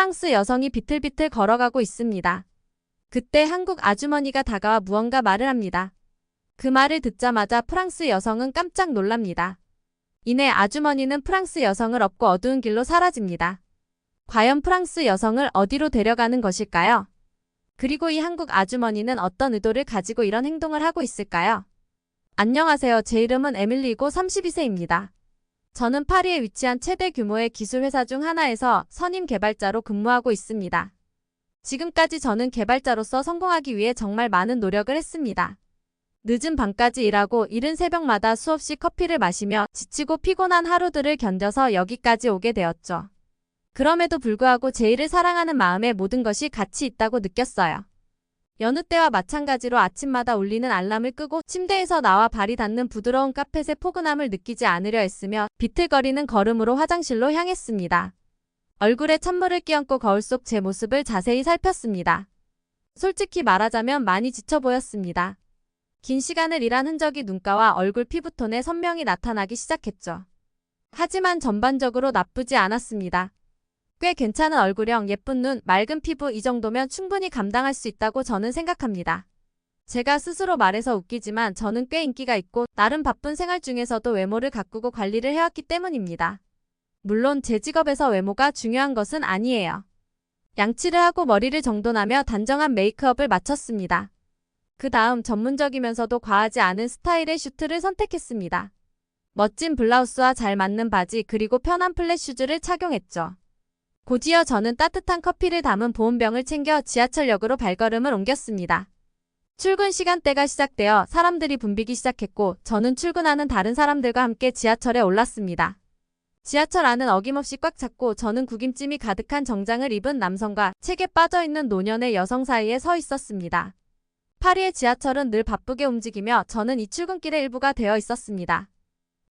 프랑스 여성이 비틀비틀 걸어가고 있습니다. 그때 한국 아주머니가 다가와 무언가 말을 합니다. 그 말을 듣자마자 프랑스 여성은 깜짝 놀랍니다. 이내 아주머니는 프랑스 여성을 업고 어두운 길로 사라집니다. 과연 프랑스 여성을 어디로 데려가는 것일까요? 그리고 이 한국 아주머니는 어떤 의도를 가지고 이런 행동을 하고 있을까요? 안녕하세요. 제 이름은 에밀리고 32세입니다. 저는 파리에 위치한 최대 규모의 기술회사 중 하나에서 선임 개발자로 근무하고 있습니다. 지금까지 저는 개발자로서 성공하기 위해 정말 많은 노력을 했습니다. 늦은 밤까지 일하고 이른 새벽마다 수없이 커피를 마시며 지치고 피곤한 하루들을 견뎌서 여기까지 오게 되었죠. 그럼에도 불구하고 제 일을 사랑하는 마음에 모든 것이 가치 있다고 느꼈어요. 여느 때와 마찬가지로 아침마다 울리는 알람을 끄고 침대에서 나와 발이 닿는 부드러운 카펫의 포근함을 느끼지 않으려 했으며 비틀거리는 걸음으로 화장실로 향했습니다. 얼굴에 찬물을 끼얹고 거울 속 제 모습을 자세히 살폈습니다. 솔직히 말하자면 많이 지쳐 보였습니다. 긴 시간을 일한 흔적이 눈가와 얼굴 피부톤에 선명히 나타나기 시작했죠. 하지만 전반적으로 나쁘지 않았습니다. 꽤 괜찮은 얼굴형, 예쁜 눈, 맑은 피부, 이 정도면 충분히 감당할 수 있다고 저는 생각합니다. 제가 스스로 말해서 웃기지만 저는 꽤 인기가 있고 나름 바쁜 생활 중에서도 외모를 가꾸고 관리를 해왔기 때문입니다. 물론 제 직업에서 외모가 중요한 것은 아니에요. 양치를 하고 머리를 정돈하며 단정한 메이크업을 마쳤습니다. 그 다음 전문적이면서도 과하지 않은 스타일의 슈트를 선택했습니다. 멋진 블라우스와 잘 맞는 바지 그리고 편한 플랫 슈즈를 착용했죠. 곧이어 저는 따뜻한 커피를 담은 보온병을 챙겨 지하철역으로 발걸음을 옮겼습니다. 출근 시간대가 시작되어 사람들이 붐비기 시작했고 저는 출근하는 다른 사람들과 함께 지하철에 올랐습니다. 지하철 안은 어김없이 꽉 찼고 저는 구김짐이 가득한 정장을 입은 남성과 책에 빠져있는 노년의 여성 사이에 서 있었습니다. 파리의 지하철은 늘 바쁘게 움직이며 저는 이 출근길의 일부가 되어 있었습니다.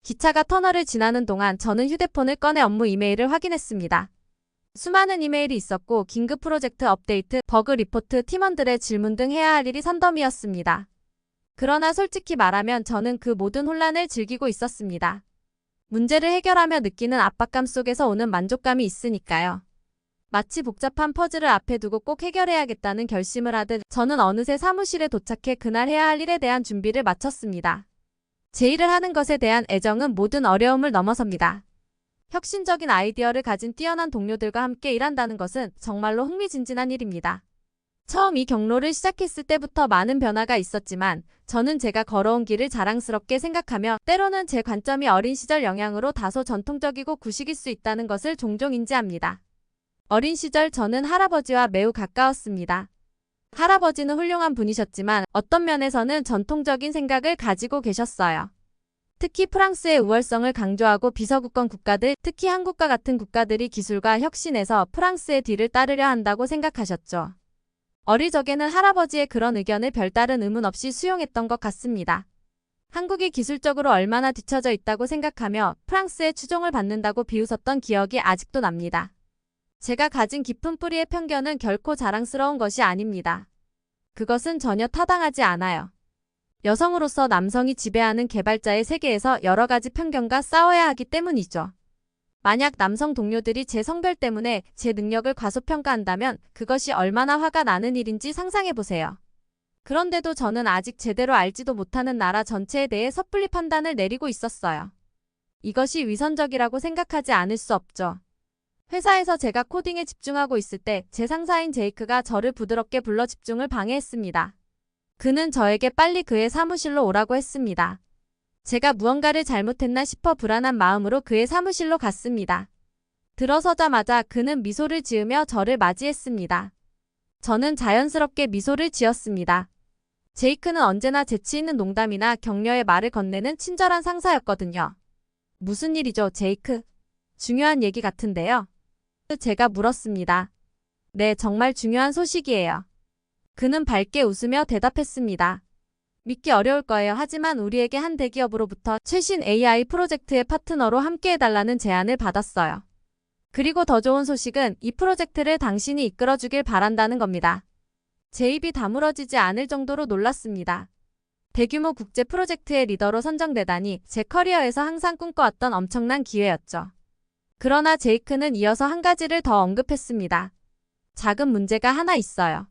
기차가 터널을 지나는 동안 저는 휴대폰을 꺼내 업무 이메일을 확인했습니다. 수많은 이메일이 있었고 긴급 프로젝트 업데이트, 버그 리포트, 팀원들의 질문 등 해야 할 일이 산더미였습니다. 그러나 솔직히 말하면 저는 그 모든 혼란을 즐기고 있었습니다. 문제를 해결하며 느끼는 압박감 속에서 오는 만족감이 있으니까요. 마치 복잡한 퍼즐을 앞에 두고 꼭 해결해야겠다는 결심을 하듯 저는 어느새 사무실에 도착해 그날 해야 할 일에 대한 준비를 마쳤습니다. 제 일을 하는 것에 대한 애정은 모든 어려움을 넘어섭니다. 혁신적인 아이디어를 가진 뛰어난 동료들과 함께 일한다는 것은 정말로 흥미진진한 일입니다. 처음 이 경로를 시작했을 때부터 많은 변화가 있었지만 저는 제가 걸어온 길을 자랑스럽게 생각하며 때로는 제 관점이 어린 시절 영향으로 다소 전통적이고 구식일 수 있다는 것을 종종 인지합니다. 어린 시절 저는 할아버지와 매우 가까웠습니다. 할아버지는 훌륭한 분이셨지만 어떤 면에서는 전통적인 생각을 가지고 계셨어요. 특히 프랑스의 우월성을 강조하고 비서구권 국가들, 특히 한국과 같은 국가들이 기술과 혁신에서 프랑스의 뒤를 따르려 한다고 생각하셨죠. 어릴 적에는 할아버지의 그런 의견을 별다른 의문 없이 수용했던 것 같습니다. 한국이 기술적으로 얼마나 뒤처져 있다고 생각하며 프랑스의 추종을 받는다고 비웃었던 기억이 아직도 납니다. 제가 가진 깊은 뿌리의 편견은 결코 자랑스러운 것이 아닙니다. 그것은 전혀 타당하지 않아요. 여성으로서 남성이 지배하는 개발자의 세계에서 여러 가지 편견과 싸워야 하기 때문이죠. 만약 남성 동료들이 제 성별 때문에 제 능력을 과소평가한다면 그것이 얼마나 화가 나는 일인지 상상해보세요. 그런데도 저는 아직 제대로 알지도 못하는 나라 전체에 대해 섣불리 판단을 내리고 있었어요. 이것이 위선적이라고 생각하지 않을 수 없죠. 회사에서 제가 코딩에 집중하고 있을 때 제 상사인 제이크가 저를 부드럽게 불러 집중을 방해했습니다. 그는 저에게 빨리 그의 사무실로 오라고 했습니다. 제가 무언가를 잘못했나 싶어 불안한 마음으로 그의 사무실로 갔습니다. 들어서자마자 그는 미소를 지으며 저를 맞이했습니다. 저는 자연스럽게 미소를 지었습니다. 제이크는 언제나 재치 있는 농담이나 격려의 말을 건네는 친절한 상사였거든요. 무슨 일이죠, 제이크? 중요한 얘기 같은데요. 제가 물었습니다. 네, 정말 중요한 소식이에요. 그는 밝게 웃으며 대답했습니다. 믿기 어려울 거예요. 하지만 우리에게 한 대기업으로부터 최신 AI 프로젝트의 파트너로 함께해달라는 제안을 받았어요. 그리고 더 좋은 소식은 이 프로젝트를 당신이 이끌어주길 바란다는 겁니다. 제 입이 다물어지지 않을 정도로 놀랐습니다. 대규모 국제 프로젝트의 리더로 선정되다니 제 커리어에서 항상 꿈꿔왔던 엄청난 기회였죠. 그러나 제이크는 이어서 한 가지를 더 언급했습니다. 작은 문제가 하나 있어요.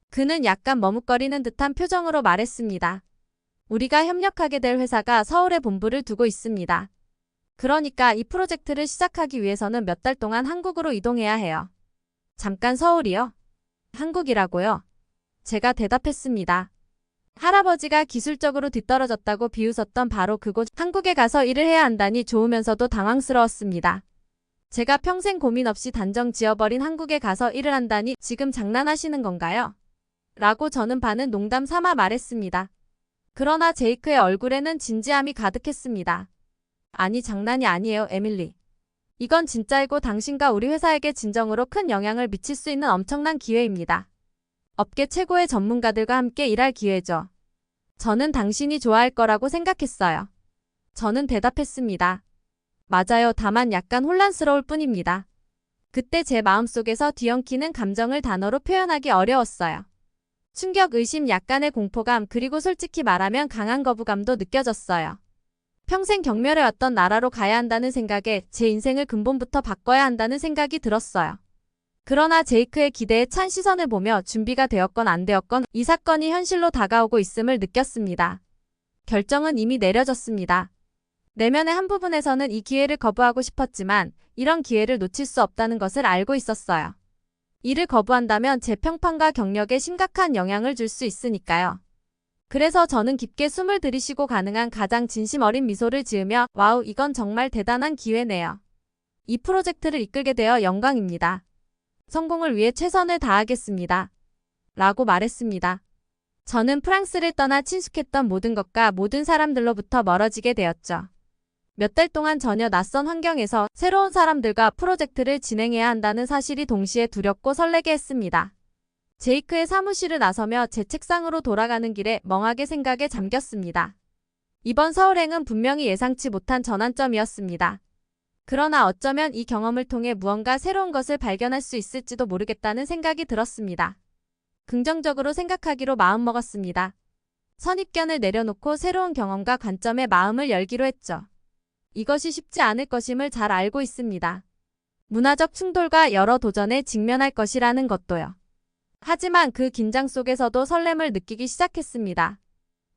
그는 약간 머뭇거리는 듯한 표정으로 말했습니다. 우리가 협력하게 될 회사가 서울에 본부를 두고 있습니다. 그러니까 이 프로젝트를 시작하기 위해서는 몇 달 동안 한국으로 이동해야 해요. 잠깐 서울이요? 한국이라고요? 제가 대답했습니다. 할아버지가 기술적으로 뒤떨어졌다고 비웃었던 바로 그곳 한국에 가서 일을 해야 한다니 좋으면서도 당황스러웠습니다. 제가 평생 고민 없이 단정 지어버린 한국에 가서 일을 한다니 지금 장난하시는 건가요? 라고 저는 반은 농담 삼아 말했습니다. 그러나 제이크의 얼굴에는 진지함이 가득했습니다. 아니 장난이 아니에요, 에밀리. 이건 진짜이고 당신과 우리 회사에게 진정으로 큰 영향을 미칠 수 있는 엄청난 기회입니다. 업계 최고의 전문가들과 함께 일할 기회죠. 저는 당신이 좋아할 거라고 생각했어요. 저는 대답했습니다. 맞아요. 다만 약간 혼란스러울 뿐입니다. 그때 제 마음속에서 뒤엉키는 감정을 단어로 표현하기 어려웠어요. 충격, 의심, 약간의 공포감, 그리고 솔직히 말하면 강한 거부감도 느껴졌어요. 평생 경멸해왔던 나라로 가야 한다는 생각에 제 인생을 근본부터 바꿔야 한다는 생각이 들었어요. 그러나 제이크의 기대에 찬 시선을 보며 준비가 되었건 안 되었건 이 사건이 현실로 다가오고 있음을 느꼈습니다. 결정은 이미 내려졌습니다. 내면의 한 부분에서는 이 기회를 거부하고 싶었지만 이런 기회를 놓칠 수 없다는 것을 알고 있었어요. 이를 거부한다면 제 평판과 경력에 심각한 영향을 줄 수 있으니까요. 그래서 저는 깊게 숨을 들이쉬고 가능한 가장 진심 어린 미소를 지으며 와우, 이건 정말 대단한 기회네요. 이 프로젝트를 이끌게 되어 영광입니다. 성공을 위해 최선을 다하겠습니다. 라고 말했습니다. 저는 프랑스를 떠나 친숙했던 모든 것과 모든 사람들로부터 멀어지게 되었죠. 몇 달 동안 전혀 낯선 환경에서 새로운 사람들과 프로젝트를 진행해야 한다는 사실이 동시에 두렵고 설레게 했습니다. 제이크의 사무실을 나서며 제 책상으로 돌아가는 길에 멍하게 생각에 잠겼습니다. 이번 서울행은 분명히 예상치 못한 전환점이었습니다. 그러나 어쩌면 이 경험을 통해 무언가 새로운 것을 발견할 수 있을지도 모르겠다는 생각이 들었습니다. 긍정적으로 생각하기로 마음먹었습니다. 선입견을 내려놓고 새로운 경험과 관점에 마음을 열기로 했죠. 이것이 쉽지 않을 것임을 잘 알고 있습니다. 문화적 충돌과 여러 도전에 직면할 것이라는 것도요. 하지만 그 긴장 속에서도 설렘을 느끼기 시작했습니다.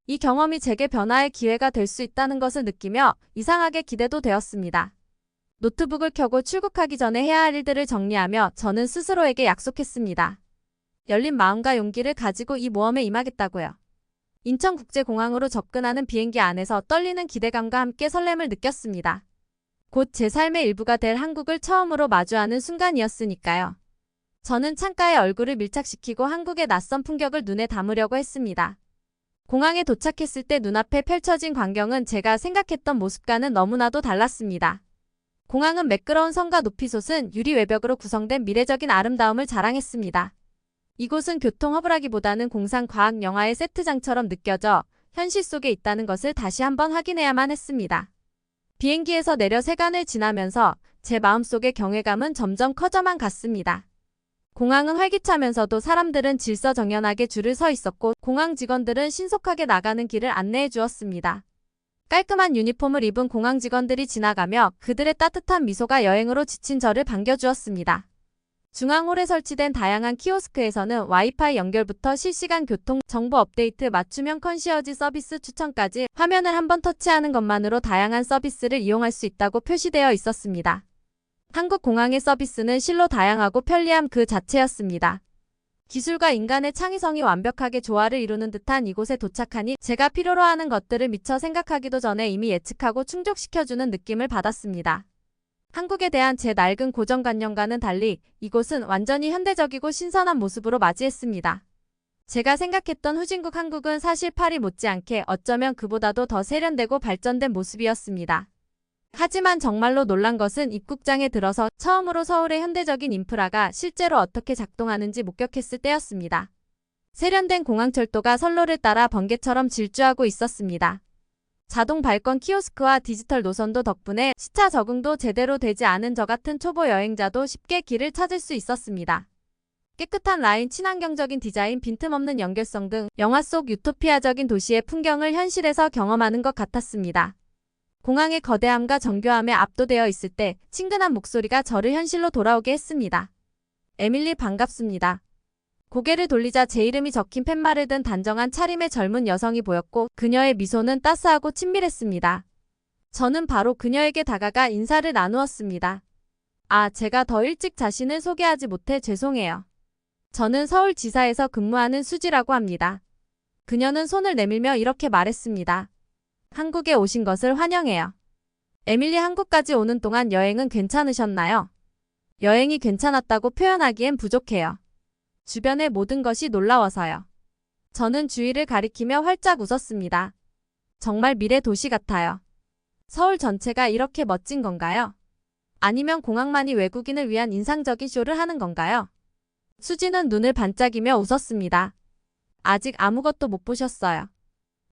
이 경험이 제게 변화의 기회가 될 수 있다는 것을 느끼며 이상하게 기대도 되었습니다. 노트북을 켜고 출국하기 전에 해야 할 일들을 정리하며 저는 스스로에게 약속했습니다. 열린 마음과 용기를 가지고 이 모험에 임하겠다고요. 인천국제공항으로 접근하는 비행기 안에서 떨리는 기대감과 함께 설렘을 느꼈습니다. 곧 제 삶의 일부가 될 한국을 처음으로 마주하는 순간이었으니까요. 저는 창가에 얼굴을 밀착시키고 한국의 낯선 풍경을 눈에 담으려고 했습니다. 공항에 도착했을 때 눈앞에 펼쳐진 광경은 제가 생각했던 모습과는 너무나도 달랐습니다. 공항은 매끄러운 성과 높이 솟은 유리 외벽으로 구성된 미래적인 아름다움을 자랑했습니다. 이곳은 교통 허브라기보다는 공상 과학 영화의 세트장처럼 느껴져 현실 속에 있다는 것을 다시 한번 확인해야만 했습니다. 비행기에서 내려 세관을 지나면서 제 마음속의 경외감은 점점 커져만 갔습니다. 공항은 활기차면서도 사람들은 질서정연하게 줄을 서 있었고 공항 직원들은 신속하게 나가는 길을 안내해 주었습니다. 깔끔한 유니폼을 입은 공항 직원들이 지나가며 그들의 따뜻한 미소가 여행으로 지친 저를 반겨주었습니다. 중앙홀에 설치된 다양한 키오스크에서는 와이파이 연결부터 실시간 교통 정보 업데이트, 맞춤형 컨시어지 서비스 추천까지 화면을 한번 터치하는 것만으로 다양한 서비스를 이용할 수 있다고 표시되어 있었습니다. 한국 공항의 서비스는 실로 다양하고 편리함 그 자체였습니다. 기술과 인간의 창의성이 완벽하게 조화를 이루는 듯한 이곳에 도착하니 제가 필요로 하는 것들을 미처 생각하기도 전에 이미 예측하고 충족시켜주는 느낌을 받았습니다. 한국에 대한 제 낡은 고정관념과는 달리 이곳은 완전히 현대적이고 신선한 모습으로 맞이했습니다. 제가 생각했던 후진국 한국은 사실 파리 못지않게 어쩌면 그보다도 더 세련되고 발전된 모습이었습니다. 하지만 정말로 놀란 것은 입국장에 들어서 처음으로 서울의 현대적인 인프라가 실제로 어떻게 작동하는지 목격했을 때였습니다. 세련된 공항철도가 선로를 따라 번개처럼 질주하고 있었습니다. 자동 발권 키오스크와 디지털 노선도 덕분에 시차 적응도 제대로 되지 않은 저 같은 초보 여행자도 쉽게 길을 찾을 수 있었습니다. 깨끗한 라인, 친환경적인 디자인, 빈틈없는 연결성 등 영화 속 유토피아적인 도시의 풍경을 현실에서 경험하는 것 같았습니다. 공항의 거대함과 정교함에 압도되어 있을 때 친근한 목소리가 저를 현실로 돌아오게 했습니다. 에밀리 반갑습니다. 고개를 돌리자 제 이름이 적힌 팻말을 든 단정한 차림의 젊은 여성이 보였고 그녀의 미소는 따스하고 친밀했습니다. 저는 바로 그녀에게 다가가 인사를 나누었습니다. 아, 제가 더 일찍 자신을 소개하지 못해 죄송해요. 저는 서울지사에서 근무하는 수지라고 합니다. 그녀는 손을 내밀며 이렇게 말했습니다. 한국에 오신 것을 환영해요. 에밀리 한국까지 오는 동안 여행은 괜찮으셨나요? 여행이 괜찮았다고 표현하기엔 부족해요. 주변의 모든 것이 놀라워서요. 저는 주위를 가리키며 활짝 웃었습니다. 정말 미래 도시 같아요. 서울 전체가 이렇게 멋진 건가요? 아니면 공항만이 외국인을 위한 인상적인 쇼를 하는 건가요? 수지는 눈을 반짝이며 웃었습니다. 아직 아무것도 못 보셨어요.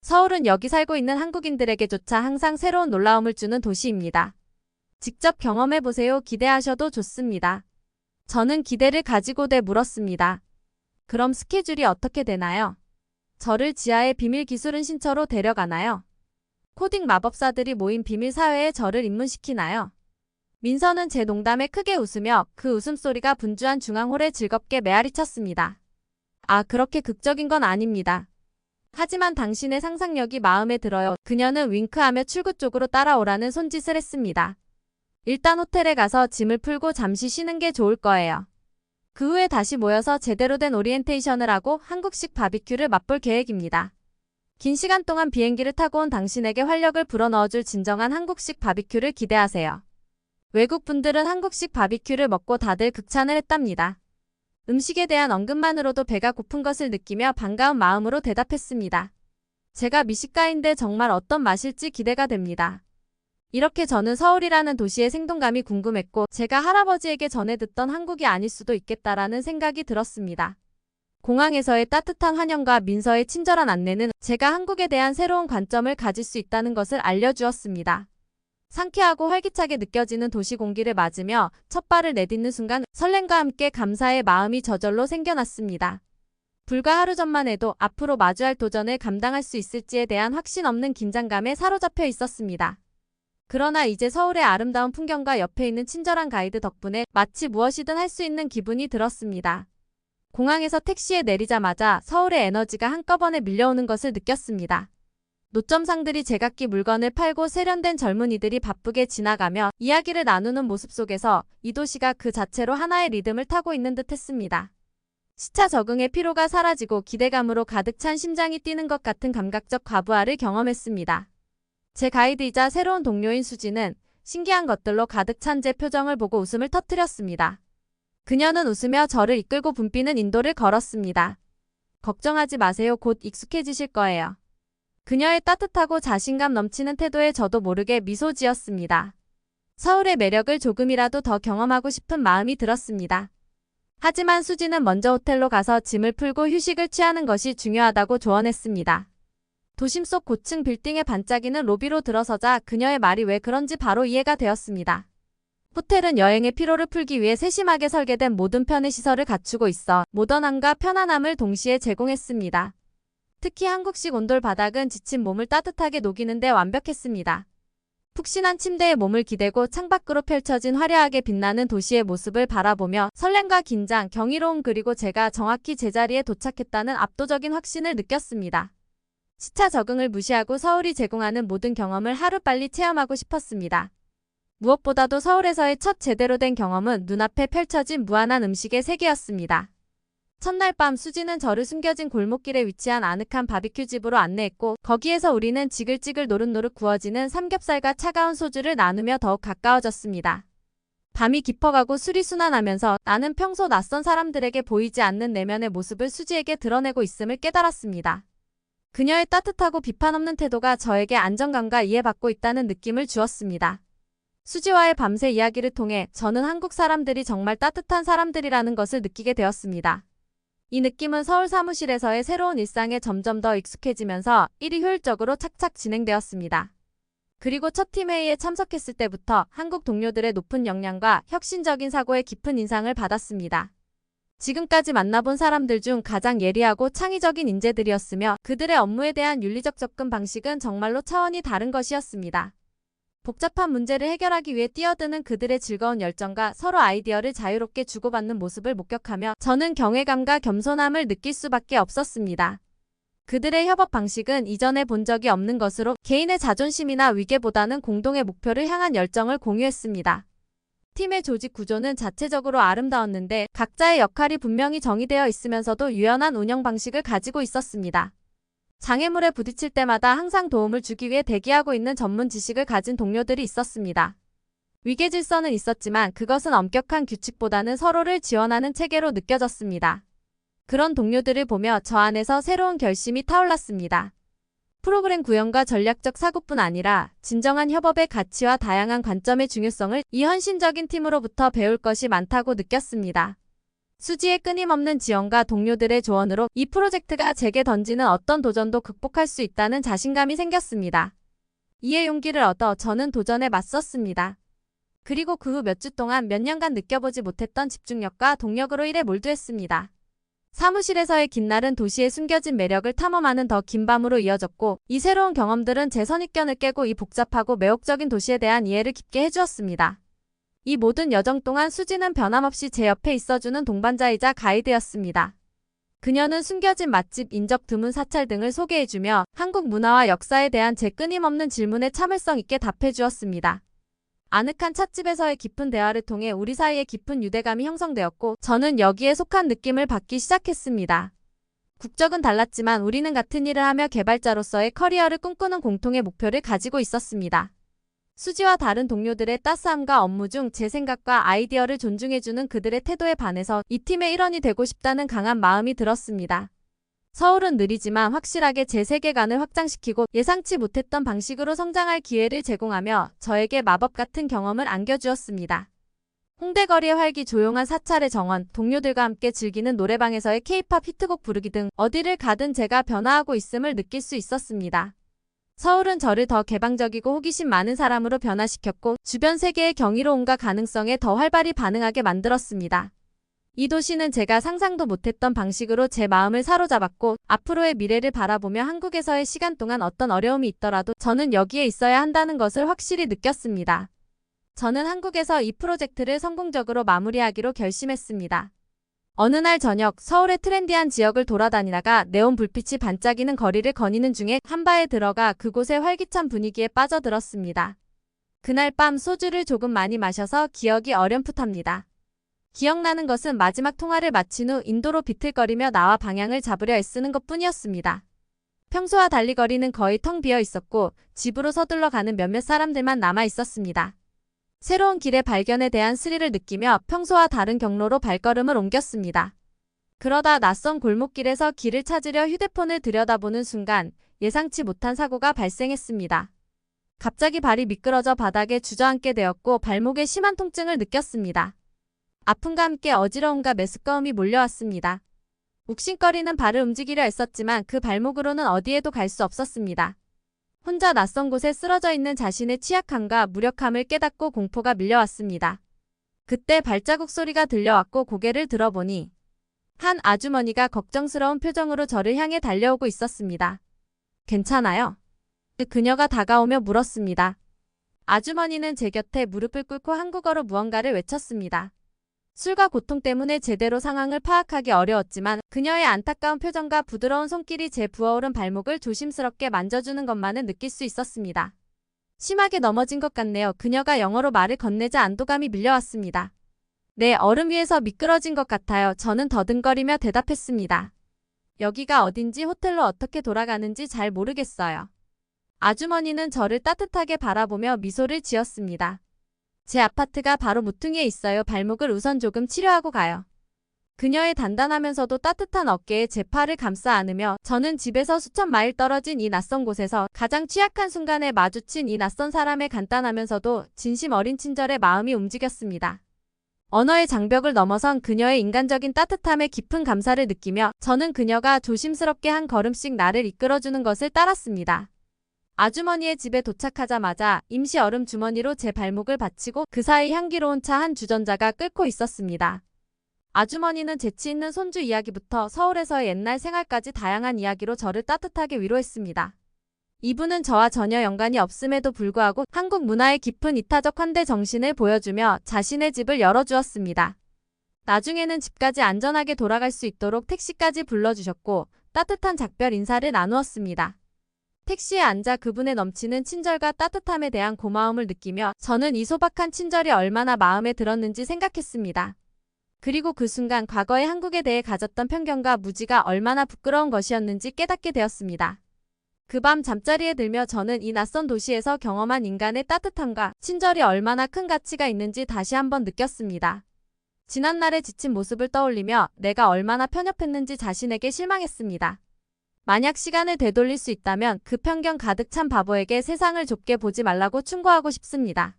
서울은 여기 살고 있는 한국인들에게조차 항상 새로운 놀라움을 주는 도시입니다. 직접 경험해보세요. 기대하셔도 좋습니다. 저는 기대를 가지고돼 물었습니다. 그럼 스케줄이 어떻게 되나요? 저를 지하의 비밀 기술은 신처로 데려가나요? 코딩 마법사들이 모인 비밀 사회에 저를 입문시키나요? 민서는 제 농담에 크게 웃으며 그 웃음소리가 분주한 중앙홀에 즐겁게 메아리쳤습니다. 아, 그렇게 극적인 건 아닙니다. 하지만 당신의 상상력이 마음에 들어요. 그녀는 윙크하며 출구 쪽으로 따라오라는 손짓을 했습니다. 일단 호텔에 가서 짐을 풀고 잠시 쉬는 게 좋을 거예요. 그 후에 다시 모여서 제대로 된 오리엔테이션을 하고 한국식 바비큐를 맛볼 계획입니다. 긴 시간 동안 비행기를 타고 온 당신에게 활력을 불어넣어줄 진정한 한국식 바비큐를 기대하세요. 외국 분들은 한국식 바비큐를 먹고 다들 극찬을 했답니다. 음식에 대한 언급만으로도 배가 고픈 것을 느끼며 반가운 마음으로 대답했습니다. 제가 미식가인데 정말 어떤 맛일지 기대가 됩니다. 이렇게 저는 서울이라는 도시의 생동감이 궁금했고 제가 할아버지에게 전해 듣던 한국이 아닐 수도 있겠다라는 생각이 들었습니다. 공항에서의 따뜻한 환영과 민서의 친절한 안내는 제가 한국에 대한 새로운 관점을 가질 수 있다는 것을 알려주었습니다. 상쾌하고 활기차게 느껴지는 도시 공기를 맞으며 첫 발을 내딛는 순간 설렘과 함께 감사의 마음이 저절로 생겨났습니다. 불과 하루 전만 해도 앞으로 마주할 도전을 감당할 수 있을지에 대한 확신 없는 긴장감에 사로잡혀 있었습니다. 그러나 이제 서울의 아름다운 풍경과 옆에 있는 친절한 가이드 덕분에 마치 무엇이든 할 수 있는 기분이 들었습니다. 공항에서 택시에 내리자마자 서울의 에너지가 한꺼번에 밀려오는 것을 느꼈습니다. 노점상들이 제각기 물건을 팔고 세련된 젊은이들이 바쁘게 지나가며 이야기를 나누는 모습 속에서 이 도시가 그 자체로 하나의 리듬을 타고 있는 듯 했습니다. 시차 적응의 피로가 사라지고 기대감으로 가득 찬 심장이 뛰는 것 같은 감각적 과부하를 경험했습니다. 제 가이드이자 새로운 동료인 수지는 신기한 것들로 가득 찬 제 표정을 보고 웃음을 터뜨렸습니다. 그녀는 웃으며 저를 이끌고 붐비는 인도를 걸었습니다. 걱정하지 마세요. 곧 익숙해지실 거예요. 그녀의 따뜻하고 자신감 넘치는 태도에 저도 모르게 미소 지었습니다. 서울의 매력을 조금이라도 더 경험하고 싶은 마음이 들었습니다. 하지만 수지는 먼저 호텔로 가서 짐을 풀고 휴식을 취하는 것이 중요하다고 조언했습니다. 도심 속 고층 빌딩에 반짝이는 로비로 들어서자 그녀의 말이 왜 그런지 바로 이해가 되었습니다. 호텔은 여행의 피로를 풀기 위해 세심하게 설계된 모든 편의 시설을 갖추고 있어 모던함과 편안함을 동시에 제공했습니다. 특히 한국식 온돌 바닥은 지친 몸을 따뜻하게 녹이는 데 완벽했습니다. 푹신한 침대에 몸을 기대고 창밖으로 펼쳐진 화려하게 빛나는 도시의 모습을 바라보며 설렘과 긴장, 경이로움 그리고 제가 정확히 제자리에 도착했다는 압도적인 확신을 느꼈습니다. 시차 적응을 무시하고 서울이 제공하는 모든 경험을 하루빨리 체험하고 싶었습니다. 무엇보다도 서울에서의 첫 제대로 된 경험은 눈앞에 펼쳐진 무한한 음식의 세계였습니다. 첫날 밤 수지는 저를 숨겨진 골목길에 위치한 아늑한 바비큐 집으로 안내했고 거기에서 우리는 지글지글 노릇노릇 구워지는 삼겹살과 차가운 소주를 나누며 더욱 가까워졌습니다. 밤이 깊어가고 술이 순환하면서 나는 평소 낯선 사람들에게 보이지 않는 내면의 모습을 수지에게 드러내고 있음을 깨달았습니다. 그녀의 따뜻하고 비판 없는 태도가 저에게 안정감과 이해받고 있다는 느낌을 주었습니다. 수지와의 밤새 이야기를 통해 저는 한국 사람들이 정말 따뜻한 사람들이라는 것을 느끼게 되었습니다. 이 느낌은 서울 사무실에서의 새로운 일상에 점점 더 익숙해지면서 일이 효율적으로 착착 진행되었습니다. 그리고 첫 팀 회의에 참석했을 때부터 한국 동료들의 높은 역량과 혁신적인 사고에 깊은 인상을 받았습니다. 지금까지 만나본 사람들 중 가장 예리하고 창의적인 인재들이었으며 그들의 업무에 대한 윤리적 접근 방식은 정말로 차원이 다른 것이었습니다. 복잡한 문제를 해결하기 위해 뛰어드는 그들의 즐거운 열정과 서로 아이디어를 자유롭게 주고받는 모습을 목격하며 저는 경외감과 겸손함을 느낄 수밖에 없었습니다. 그들의 협업 방식은 이전에 본 적이 없는 것으로 개인의 자존심이나 위계보다는 공동의 목표를 향한 열정을 공유했습니다. 팀의 조직 구조는 자체적으로 아름다웠는데 각자의 역할이 분명히 정의되어 있으면서도 유연한 운영 방식을 가지고 있었습니다. 장애물에 부딪힐 때마다 항상 도움을 주기 위해 대기하고 있는 전문 지식을 가진 동료들이 있었습니다. 위계 질서는 있었지만 그것은 엄격한 규칙보다는 서로를 지원하는 체계로 느껴졌습니다. 그런 동료들을 보며 저 안에서 새로운 결심이 타올랐습니다. 프로그램 구현과 전략적 사고뿐 아니라 진정한 협업의 가치와 다양한 관점의 중요성을 이 헌신적인 팀으로부터 배울 것이 많다고 느꼈습니다. 수지의 끊임없는 지원과 동료들의 조언으로 이 프로젝트가 제게 던지는 어떤 도전도 극복할 수 있다는 자신감이 생겼습니다. 이에 용기를 얻어 저는 도전에 맞섰습니다. 그리고 그 후 몇 주 동안 몇 년간 느껴보지 못했던 집중력과 동력으로 일에 몰두했습니다. 사무실에서의 긴 날은 도시의 숨겨진 매력을 탐험하는 더 긴 밤으로 이어졌고 이 새로운 경험들은 제 선입견을 깨고 이 복잡하고 매혹적인 도시에 대한 이해를 깊게 해주었습니다. 이 모든 여정 동안 수지는 변함없이 제 옆에 있어주는 동반자이자 가이드였습니다. 그녀는 숨겨진 맛집, 인적 드문 사찰 등을 소개해주며 한국 문화와 역사에 대한 제 끊임없는 질문에 참을성 있게 답해주었습니다. 아늑한 찻집에서의 깊은 대화를 통해 우리 사이에 깊은 유대감이 형성되었고 저는 여기에 속한 느낌을 받기 시작했습니다. 국적은 달랐지만 우리는 같은 일을 하며 개발자로서의 커리어를 꿈꾸는 공통의 목표를 가지고 있었습니다. 수지와 다른 동료들의 따스함과 업무 중 제 생각과 아이디어를 존중해주는 그들의 태도에 반해서 이 팀의 일원이 되고 싶다는 강한 마음이 들었습니다. 서울은 느리지만 확실하게 제 세계관을 확장시키고 예상치 못했던 방식으로 성장할 기회를 제공하며 저에게 마법 같은 경험을 안겨주었습니다. 홍대거리의 활기, 조용한 사찰의 정원, 동료들과 함께 즐기는 노래방에서의 K-팝 히트곡 부르기 등 어디를 가든 제가 변화하고 있음을 느낄 수 있었습니다. 서울은 저를 더 개방적이고 호기심 많은 사람으로 변화시켰고 주변 세계의 경이로움과 가능성에 더 활발히 반응하게 만들었습니다. 이 도시는 제가 상상도 못했던 방식으로 제 마음을 사로잡았고 앞으로의 미래를 바라보며 한국에서의 시간 동안 어떤 어려움이 있더라도 저는 여기에 있어야 한다는 것을 확실히 느꼈습니다. 저는 한국에서 이 프로젝트를 성공적으로 마무리하기로 결심했습니다. 어느 날 저녁 서울의 트렌디한 지역을 돌아다니다가 네온 불빛이 반짝이는 거리를 거니는 중에 한 바에 들어가 그곳의 활기찬 분위기에 빠져들었습니다. 그날 밤 소주를 조금 많이 마셔서 기억이 어렴풋합니다. 기억나는 것은 마지막 통화를 마친 후 인도로 비틀거리며 나와 방향을 잡으려 애쓰는 것뿐이었습니다. 평소와 달리 거리는 거의 텅 비어 있었고 집으로 서둘러 가는 몇몇 사람들만 남아 있었습니다. 새로운 길의 발견에 대한 스릴을 느끼며 평소와 다른 경로로 발걸음을 옮겼습니다. 그러다 낯선 골목길에서 길을 찾으려 휴대폰을 들여다보는 순간 예상치 못한 사고가 발생했습니다. 갑자기 발이 미끄러져 바닥에 주저앉게 되었고 발목에 심한 통증을 느꼈습니다. 아픔과 함께 어지러움과 메스꺼움이 몰려왔습니다. 욱신거리는 발을 움직이려 했었지만 그 발목으로는 어디에도 갈 수 없었습니다. 혼자 낯선 곳에 쓰러져 있는 자신의 취약함과 무력함을 깨닫고 공포가 밀려왔습니다. 그때 발자국 소리가 들려왔고 고개를 들어보니 한 아주머니가 걱정스러운 표정으로 저를 향해 달려오고 있었습니다. 괜찮아요? 그녀가 다가오며 물었습니다. 아주머니는 제 곁에 무릎을 꿇고 한국어로 무언가를 외쳤습니다. 술과 고통 때문에 제대로 상황을 파악하기 어려웠지만 그녀의 안타까운 표정과 부드러운 손길이 제 부어오른 발목을 조심스럽게 만져주는 것만은 느낄 수 있었습니다. 심하게 넘어진 것 같네요. 그녀가 영어로 말을 건네자 안도감이 밀려왔습니다. 네, 얼음 위에서 미끄러진 것 같아요. 저는 더듬거리며 대답했습니다. 여기가 어딘지 호텔로 어떻게 돌아가는지 잘 모르겠어요. 아주머니는 저를 따뜻하게 바라보며 미소를 지었습니다. 제 아파트가 바로 모퉁이에 있어요. 발목을 우선 조금 치료하고 가요. 그녀의 단단하면서도 따뜻한 어깨에 제 팔을 감싸 안으며 저는 집에서 수천 마일 떨어진 이 낯선 곳에서 가장 취약한 순간에 마주친 이 낯선 사람의 간단하면서도 진심 어린 친절의 마음이 움직였습니다. 언어의 장벽을 넘어선 그녀의 인간적인 따뜻함에 깊은 감사를 느끼며 저는 그녀가 조심스럽게 한 걸음씩 나를 이끌어주는 것을 따랐습니다. 아주머니의 집에 도착하자마자 임시 얼음 주머니로 제 발목을 받치고 그 사이 향기로운 차 한 주전자가 끓고 있었습니다. 아주머니는 재치 있는 손주 이야기부터 서울에서의 옛날 생활까지 다양한 이야기로 저를 따뜻하게 위로했습니다. 이분은 저와 전혀 연관이 없음에도 불구하고 한국 문화의 깊은 이타적 환대 정신을 보여주며 자신의 집을 열어주었습니다. 나중에는 집까지 안전하게 돌아갈 수 있도록 택시까지 불러주셨고 따뜻한 작별 인사를 나누었습니다. 택시에 앉아 그분의 넘치는 친절과 따뜻함에 대한 고마움을 느끼며 저는 이 소박한 친절이 얼마나 마음에 들었는지 생각했습니다. 그리고 그 순간 과거의 한국에 대해 가졌던 편견과 무지가 얼마나 부끄러운 것이었는지 깨닫게 되었습니다. 그 밤 잠자리에 들며 저는 이 낯선 도시에서 경험한 인간의 따뜻함과 친절이 얼마나 큰 가치가 있는지 다시 한번 느꼈습니다. 지난날의 지친 모습을 떠올리며 내가 얼마나 편협했는지 자신에게 실망했습니다. 만약 시간을 되돌릴 수 있다면 그 편견 가득 찬 바보에게 세상을 좁게 보지 말라고 충고하고 싶습니다.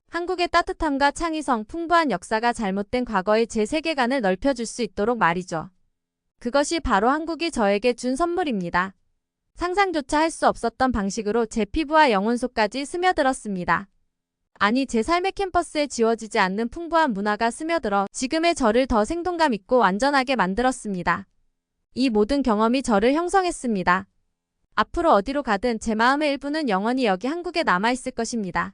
한국의 따뜻함과 창의성, 풍부한 역사가 잘못된 과거의 제 세계관을 넓혀줄 수 있도록 말이죠. 그것이 바로 한국이 저에게 준 선물입니다. 상상조차 할 수 없었던 방식으로 제 피부와 영혼 속까지 스며들었습니다. 아니, 제 삶의 캠퍼스에 지워지지 않는 풍부한 문화가 스며들어 지금의 저를 더 생동감 있고 완전하게 만들었습니다. 이 모든 경험이 저를 형성했습니다. 앞으로 어디로 가든 제 마음의 일부는 영원히 여기 한국에 남아있을 것입니다.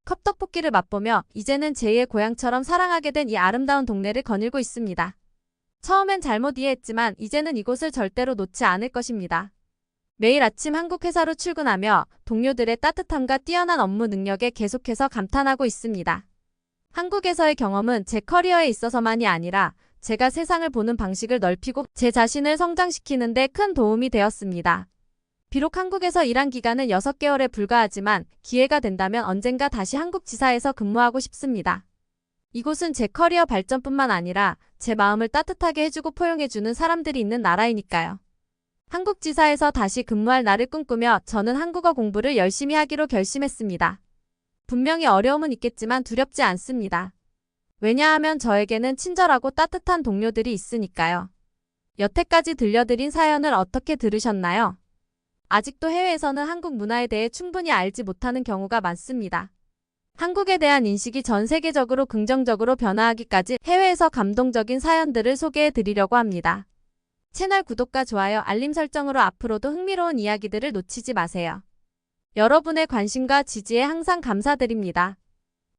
컵떡볶이를 맛보며 이제는 제2의 고향처럼 사랑하게 된 이 아름다운 동네를 거닐고 있습니다. 처음엔 잘못 이해했지만 이제는 이곳을 절대로 놓지 않을 것입니다. 매일 아침 한국 회사로 출근하며 동료들의 따뜻함과 뛰어난 업무 능력에 계속해서 감탄하고 있습니다. 한국에서의 경험은 제 커리어에 있어서만이 아니라 제가 세상을 보는 방식을 넓히고 제 자신을 성장시키는 데 큰 도움이 되었습니다. 비록 한국에서 일한 기간은 6개월에 불과하지만 기회가 된다면 언젠가 다시 한국 지사에서 근무하고 싶습니다. 이곳은 제 커리어 발전뿐만 아니라 제 마음을 따뜻하게 해주고 포용해주는 사람들이 있는 나라이니까요. 한국 지사에서 다시 근무할 날을 꿈꾸며 저는 한국어 공부를 열심히 하기로 결심했습니다. 분명히 어려움은 있겠지만 두렵지 않습니다. 왜냐하면 저에게는 친절하고 따뜻한 동료들이 있으니까요. 여태까지 들려드린 사연을 어떻게 들으셨나요? 아직도 해외에서는 한국 문화에 대해 충분히 알지 못하는 경우가 많습니다. 한국에 대한 인식이 전 세계적으로 긍정적으로 변화하기까지 해외에서 감동적인 사연들을 소개해 드리려고 합니다. 채널 구독과 좋아요, 알림 설정으로 앞으로도 흥미로운 이야기들을 놓치지 마세요. 여러분의 관심과 지지에 항상 감사드립니다.